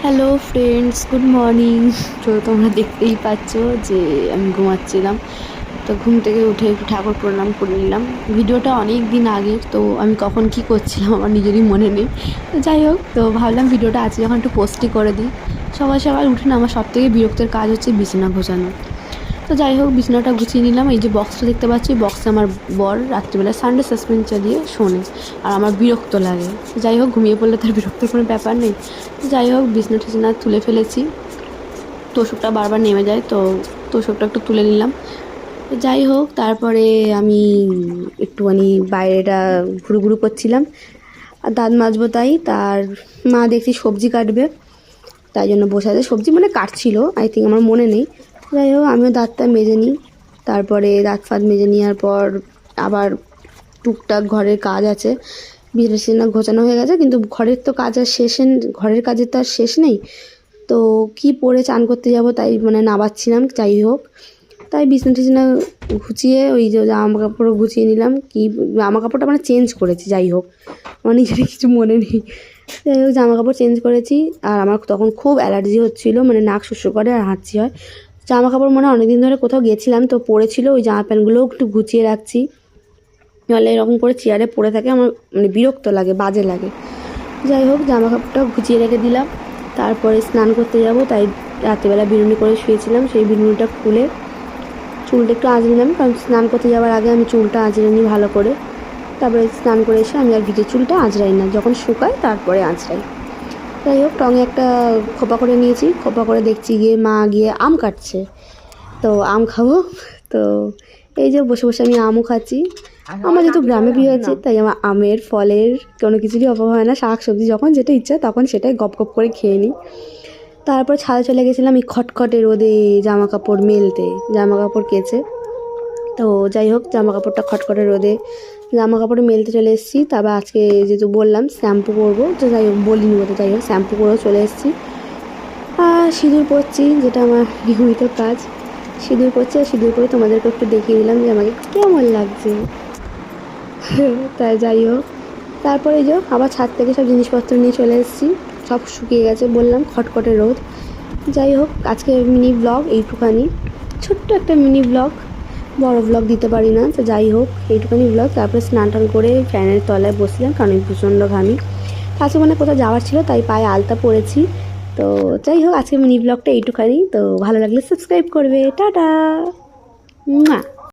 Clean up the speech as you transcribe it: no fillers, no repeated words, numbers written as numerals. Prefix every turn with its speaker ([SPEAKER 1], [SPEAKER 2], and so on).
[SPEAKER 1] Hello friends, good morning. তো তোমরা দেখতেই পাচ্ছ যে আমি ঘুমাচ্ছিলাম। তো ঘুম থেকে উঠে একটু ঠাকুর প্রণাম করে নিলাম। ভিডিওটা অনেক দিন আগের, তো আমি কখন কি করছিলাম আমার নিজেরই মনে নেই। তো যাই হোক, তো ভাবলাম ভিডিওটা আজকে যখন একটু পোস্টই করে দিই। সকাল সকাল উঠে না আমার সবথেকে বিরক্তের কাজ হচ্ছে বিছানা গোছানো। তো যাই হোক, বিছানাটা গুছিয়ে নিলাম। এই যে বক্সটা দেখতে পাচ্ছি, বক্সে আমার বর রাত্রিবেলা সানডে সাসপেন্স চালিয়ে শোনে, আর আমার বিরক্ত লাগে। যাই হোক, ঘুমিয়ে পড়লে তার বিরক্তের কোনো ব্যাপার নেই। যাই হোক, বিছানা টিছানা তুলে ফেলেছি। তোষকটা বারবার নেমে যায়, তো তোষকটা একটু তুলে নিলাম। যাই হোক, তারপরে আমি একটুখানি বাইরেটা ঘুরু ঘুরু করছিলাম, আর দাঁত মাজবো তাই। তার মা দেখছি সবজি কাটবে, তাই জন্য বসে আছে। সবজি মানে কাটছিল, আই থিঙ্ক, আমার মনে নেই। যাই হোক, আমিও দাঁতটা মেজে নিই। তারপরে দাঁত ফাঁত মেজে নেওয়ার পর আবার টুকটাক ঘরের কাজ আছে। বিছানা গোছানো হয়ে গেছে, কিন্তু ঘরের তো কাজ আর ঘরের কাজের তো আর শেষ নেই। তো কি পরে চান করতে যাব তাই মানে নাবাচ্ছিলাম। যাই হোক, তাই বিছানা টিছানা গুছিয়ে ওই যে জামা কাপড় গুছিয়ে নিলাম। কি জামা কাপড়টা মানে চেঞ্জ করেছি। যাই হোক, আমার নিজের কিছু মনে নেই। যাই হোক, জামা কাপড় চেঞ্জ করেছি। আর আমার তখন খুব অ্যালার্জি হচ্ছিলো, মানে নাক শুষো করে আর হাঁচি হয়। জামা কাপড় মানে অনেকদিন ধরে কোথাও গেছিলাম তো পরেছিল, ওই জামা প্যান্টগুলোও একটু গুছিয়ে রাখছি। নাহলে এরকম করে চেয়ারে পড়ে থাকে আমার মানে বিরক্ত লাগে, বাজে লাগে। যাই হোক, জামা কাপড়টা গুছিয়ে রেখে দিলাম। তারপরে স্নান করতে যাব, তাই রাত্রিবেলা বিনুনি করে শুয়েছিলাম। সেই বিনুনিটা খুলে চুলটা একটু আঁচড়ে নিলাম, কারণ স্নান করতে যাওয়ার আগে আমি চুলটা আঁচড়ে নিই ভালো করে। তারপরে স্নান করে এসে আমি আর ভিজে চুলটা আঁচড়াই না, যখন শুকায় তারপরে আঁচড়াই। যাই হোক, টঙে একটা খোপা করে নিয়েছি। খোপা করে দেখছি গিয়ে মা গিয়ে আম কাটছে, তো আম খাবো। তো এই যে বসে বসে আমি আমও খাচ্ছি। আমার যেহেতু গ্রামে বিয়ে হয়েছে, তাই আমার আমের ফলের কোনো কিছুরই অভাব হয় না। শাক সবজি যখন যেটা ইচ্ছা তখন সেটাই গপ গপ করে খেয়ে নিই। তারপর ছাদে চলে গেছিলাম এই খটখটে রোদে জামা কাপড় মেলতে, জামা কাপড় কেচে। তো যাই হোক, জামা কাপড়টা খটখটে রোদে জামা কাপড় মেলতে চলে এসেছি। তারপর আজকে যেহেতু বললাম শ্যাম্পু করবো, তো যাই হোক বলিনি বলতে, যাই হোক শ্যাম্পু করেও চলে এসেছি। আর সিঁদুর পরছি, যেটা আমার নিয়মিত কাজ। সিঁদুর পরছি, আর সিঁদুর পরে তোমাদেরকে একটু দেখিয়ে দিলাম যে আমাকে কেমন লাগছে। তাই যাই হোক, তারপরে এই যে আবার ছাদ থেকে সব জিনিসপত্র নিয়ে চলে এসেছি। সব শুকিয়ে গেছে, বললাম খটখটে রোদ। যাই হোক, আজকে মিনি ব্লগ এইটুখানি, ছোট্ট একটা মিনি ব্লগ, বড় ব্লগ দিতে পারি না। তো যাই হোক, এইটুখানি ব্লগ। তারপরে স্নান টান করে ফ্যানের তলায় বসলাম, কারণ আমি প্রচণ্ড ঘামি। আজকে মানে কোথাও যাওয়ার ছিল, তাই পায়ে আলতা পরেছি। তো যাই হোক, আজকে মিনি ব্লগটা এইটুখানি। তো ভালো লাগলে সাবস্ক্রাইব করবে। টাটা।